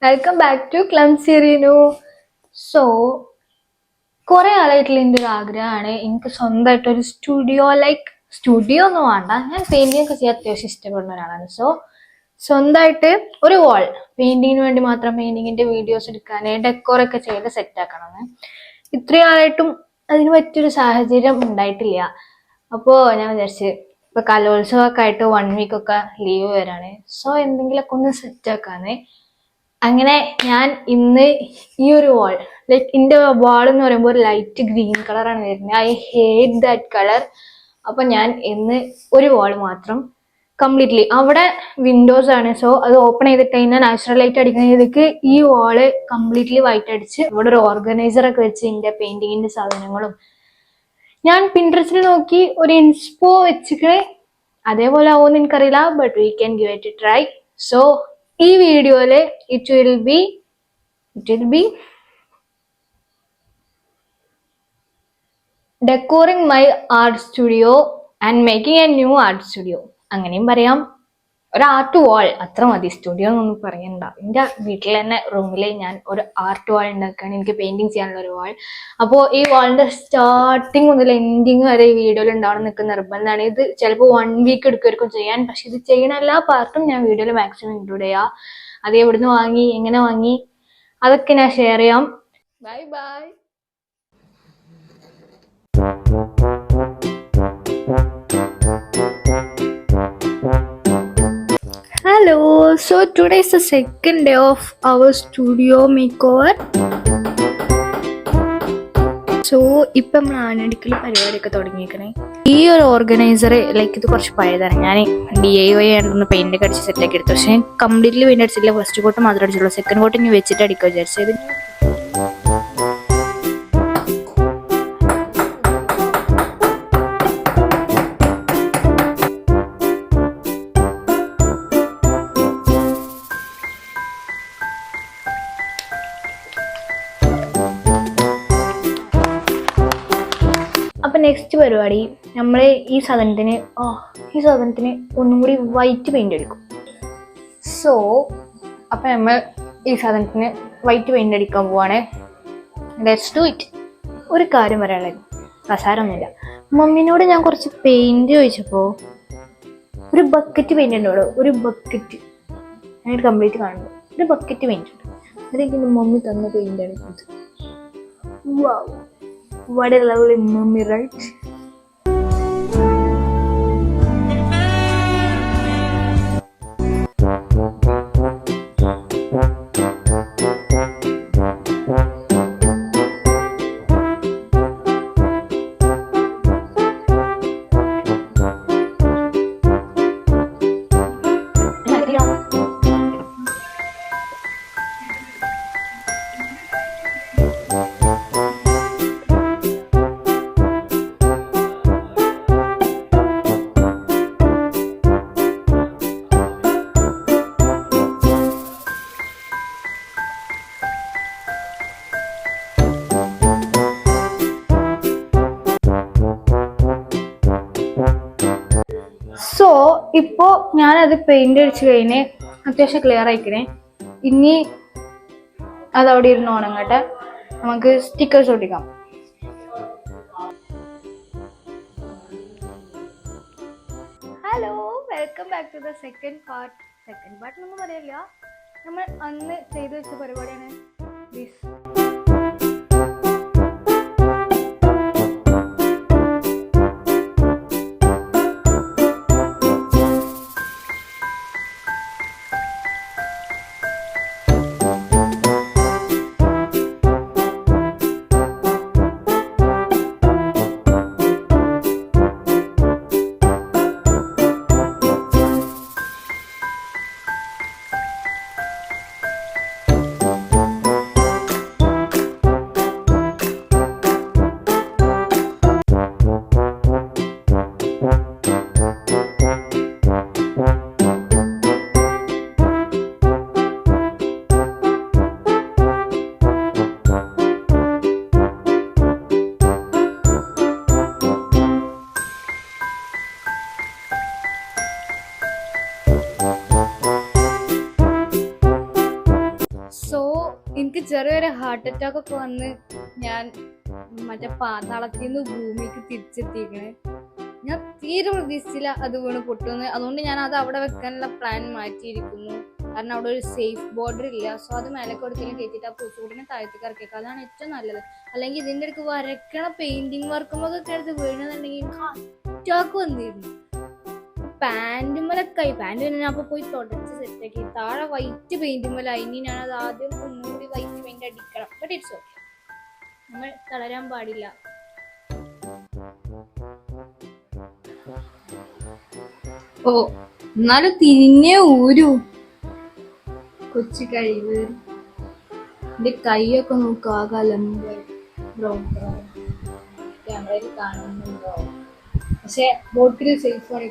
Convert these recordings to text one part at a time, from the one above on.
Welcome back to clumsy Reenu. So കുറെ ആളായിട്ടുള്ള എൻ്റെ ഒരു ആഗ്രഹമാണ് എനിക്ക് സ്വന്തമായിട്ടൊരു സ്റ്റുഡിയോ ഒന്നും വേണ്ട. ഞാൻ പെയിന്റിംഗ് ഒക്കെ ചെയ്യാൻ അത്യാവശ്യം ഇഷ്ടപ്പെടുന്ന ഒരാളാണ്. സോ സ്വന്തമായിട്ട് ഒരു വാൾ പെയിന്റിങ്ങിന് വേണ്ടി മാത്രം പെയിന്റിങ്ങിന്റെ വീഡിയോസ് എടുക്കാൻ ഡെക്കോറൊക്കെ ചെയ്ത് സെറ്റ് ആക്കണമെന്ന് ഇത്രയും ആളായിട്ടും അതിന് പറ്റിയൊരു സാഹചര്യം ഉണ്ടായിട്ടില്ല. അപ്പോൾ ഞാൻ വിചാരിച്ച് ഇപ്പൊ കലോത്സവമൊക്കെ ആയിട്ട് 1 വീക്കൊക്കെ ലീവ് വരാണ്. സോ എന്തെങ്കിലുമൊക്കെ ഒന്ന് സെറ്റ് ആക്കാന്ന്. അങ്ങനെ ഞാൻ ഇന്ന് ഈ ഒരു വാൾ എന്റെ വാൾ എന്ന് പറയുമ്പോൾ ഒരു ലൈറ്റ് ഗ്രീൻ കളറാണ് വരുന്നത്. I hate that colour. അപ്പൊ ഞാൻ ഇന്ന് ഒരു വാൾ മാത്രം കംപ്ലീറ്റ്ലി അവിടെ വിൻഡോസ് ആണ്. സോ അത് ഓപ്പൺ ചെയ്തിട്ട് കഴിഞ്ഞാൽ നാച്ചുറൽ ലൈറ്റ് അടിക്കുന്നതിലേക്ക് ഈ വാള് കംപ്ലീറ്റ്ലി വൈറ്റ് അടിച്ച് ഇവിടെ ഒരു ഓർഗനൈസർ ഒക്കെ വെച്ച് ഇതിന്റെ പെയിന്റിങ്ങിന്റെ സാധനങ്ങളും ഞാൻ പിൻട്രസ്റ്റിൽ നോക്കി ഒരു ഇൻസ്പോ വെച്ചിട്ട് അതേപോലെ ആവുമെന്ന് എനിക്കറിയില്ല. But we can give it a try. So ഈ വീഡിയോയില് it will be decorating my art studio and making a new art studio. അങ്ങനെയും പറയാം, ഒരു ആർട്ട് വാൾ അത്ര മതി, സ്റ്റുഡിയോ എന്നൊന്നും പറയണ്ട. എൻ്റെ വീട്ടിൽ തന്നെ റൂമിൽ ഞാൻ ഒരു ആർട്ട് വാൾ ഉണ്ടാക്കുകയാണ്, എനിക്ക് പെയിന്റിങ് ചെയ്യാനുള്ള ഒരു വാൾ. അപ്പോൾ ഈ വാളിന്റെ സ്റ്റാർട്ടിങ് മുതൽ എൻഡിങ് വരെ ഈ വീഡിയോയിൽ ഉണ്ടാവണം നിൽക്കുന്ന നിർബന്ധമാണ്. ഇത് ചിലപ്പോൾ 1 വീക്ക് എടുക്കുമായിരിക്കും ചെയ്യാൻ, പക്ഷെ ഇത് ചെയ്യുന്ന എല്ലാ പാർട്ടും ഞാൻ വീഡിയോയിൽ മാക്സിമം ഇൻക്ലൂഡ് ചെയ്യാം. അത് എവിടുന്ന് വാങ്ങി, എങ്ങനെ വാങ്ങി, അതൊക്കെ ഞാൻ ഷെയർ ചെയ്യാം. Bye bye. Hello, so today is the second day of our studio makeover. So ഇപ്പം നമ്മൾ ആനടിക്കൽ പരിപാടിയൊക്കെ തുടങ്ങിയേക്കണേ. ഈ ഒരു ഓർഗനൈസർ ഇത് കുറച്ച് പഴയതാണ്. ഞാൻ DIY ആയിട്ടൊന്ന് പെയിന്റ് ഒക്കെ അടിച്ച് സെറ്റാക്കി എടുത്തു. പക്ഷേ കംപ്ലീറ്റ്ലി പെയിന്റ് അടിച്ചില്ല, ഫസ്റ്റ് കോട്ട് മാത്രമേ അടിച്ചുള്ളൂ. സെക്കൻഡ് കോട്ട് ഇനി വെച്ചിട്ട് അടിക്കുക വിചാരിച്ചത്. അപ്പം നെക്സ്റ്റ് പരിപാടി നമ്മൾ ഈ സാധനത്തിന് ഒന്നും കൂടി വൈറ്റ് പെയിന്റ് അടിക്കും. സോ അപ്പം നമ്മൾ ഈ സാധനത്തിന് വൈറ്റ് പെയിന്റ് അടിക്കാൻ പോവാണ്. Let's do it. ഒരു കാര്യം പറയാനുള്ളത്, കസാരമൊന്നുമില്ല. മമ്മീനോട് ഞാൻ കുറച്ച് പെയിന്റ് ചോദിച്ചപ്പോൾ ഒരു ബക്കറ്റ് പെയിന്റ് ഉണ്ടോ, ഒരു ബക്കറ്റ് ഞാൻ കംപ്ലീറ്റ് കാണുന്നു, ഒരു ബക്കറ്റ് പെയിന്റ് ഉണ്ട്. അതെനിക്ക് മമ്മി തന്ന പെയിന്റ് ആണ് ഇത്. വാവ്, what a lovely mummy, right? So ഇപ്പോൾ ഞാനത് പെയിന്റ് അടിച്ച് കഴിഞ്ഞ് അത്യാവശ്യം ക്ലിയർ ആയിക്കണേ. ഇനി അതവിടെ ഇരുന്ന് ഉണങ്ങട്ടെ, നമുക്ക് സ്റ്റിക്കേഴ്സ് ഒട്ടിക്കാം. Hello, welcome back to the second part ഒന്നും പറയില്ല, നമ്മൾ അന്ന് ചെയ്തു വെച്ച പരിപാടിയാണ് ദിസ്. ചെറിയൊരു ഹാർട്ട് അറ്റാക്ക് ഒക്കെ വന്ന് ഞാൻ മറ്റേ പാതാളത്തിൽ നിന്ന് ഭൂമിക്ക് തിരിച്ചെത്തിക്കണേ. ഞാൻ തീരെ പ്രതീക്ഷിച്ചില്ല അത് വീണ് പൊട്ടുമെന്ന്. അതുകൊണ്ട് ഞാൻ അത് അവിടെ വെക്കാനുള്ള പ്ലാൻ മാറ്റിയിരിക്കുന്നു. കാരണം അവിടെ ഒരു സേഫ് ബോർഡർ ഇല്ല. സോ അത് മേലേക്ക് കൊടുക്കലും കയറ്റിട്ട് ആ പൂച്ചൂടിനെ താഴത്തേക്ക് ഇറക്കിയേക്കാം. അതാണ് ഏറ്റവും നല്ലത്. അല്ലെങ്കിൽ ഇതിന്റെ അടുക്ക് വരയ്ക്കണ പെയിന്റിങ് വർക്കുമൊക്കെ എടുത്ത് വീണെന്നുണ്ടെങ്കിൽ അറ്റാക്ക് വന്നിരുന്നു. പാൻറ്റുമ്മലൊക്കെ പാൻറ് പിന്നെ ഞാൻ അപ്പൊ പോയി തുടച്ച് സെറ്റാക്കി. താഴെ വൈറ്റ് പെയിന്റുമ്മലായി. ഇനി ഞാനത് ആദ്യം ഒന്നുകൂടി വൈറ്റ് പെയിന്റ് അടിക്കണം. ബട്ട് ഇറ്റ്സ് ഓക്കെ, നമ്മൾ തളരാൻ പാടില്ല. ഓ എന്നാലും തിരിഞ്ഞേ ഊരു കൊച്ചു കഴിവ്. എന്റെ കൈയൊക്കെ നോക്കുക, ആകാലമ്പ് ബ്രൗൺ കളർ ക്യാമറയിൽ കാണുന്നുണ്ടോ? പക്ഷെ ബോട്ടിൽ സേഫാണ്.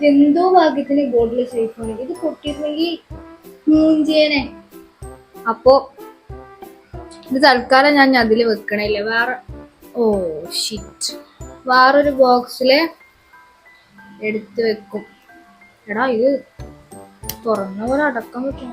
എന്തോ ഭാഗ്യത്തിന് ബോട്ടിൽ സേഫാണ്. ഇത് പൊട്ടിയിരുന്നെങ്കിൽ മൂഞ്ചേനെ. അപ്പോ ഇത് തൽക്കാലം ഞാൻ അതില് വെക്കണില്ല. വേറെ ഷിറ്റ് വേറൊരു ബോക്സില് എടുത്ത് വെക്കും. എടാ ഇത് തുറന്ന പോലെ അടക്കാൻ പറ്റും.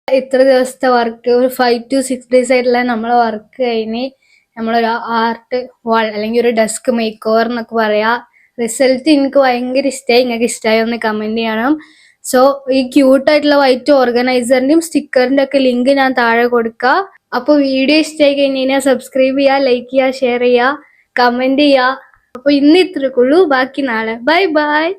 ഇത്ര ദിവസത്തെ വർക്ക് ഒരു 5 to 6 days ആയിട്ടുള്ള നമ്മളെ വർക്ക് കഴിഞ്ഞ് നമ്മളൊരു ആർട്ട് വാൾ അല്ലെങ്കിൽ ഒരു ഡെസ്ക് മേക്ക് ഓവർ എന്നൊക്കെ പറയാ റിസൾട്ട് എനിക്ക് ഭയങ്കര ഇഷ്ടമായി. നിങ്ങൾക്ക് ഇഷ്ടമായി ഒന്ന് കമന്റ് ചെയ്യണം. സോ ഈ ക്യൂട്ടായിട്ടുള്ള വൈറ്റ് ഓർഗനൈസറിന്റെയും സ്റ്റിക്കറിന്റെ ഒക്കെ ലിങ്ക് ഞാൻ താഴെ കൊടുക്കാം. അപ്പൊ വീഡിയോ ഇഷ്ടമായി കഴിഞ്ഞാൽ സബ്സ്ക്രൈബ് ചെയ്യുക, ലൈക്ക് ചെയ്യുക, ഷെയർ ചെയ്യുക, കമന്റ് ചെയ്യുക. അപ്പൊ ഇന്ന് ഇത്രക്കുള്ളൂ, ബാക്കി നാളെ. Bye bye.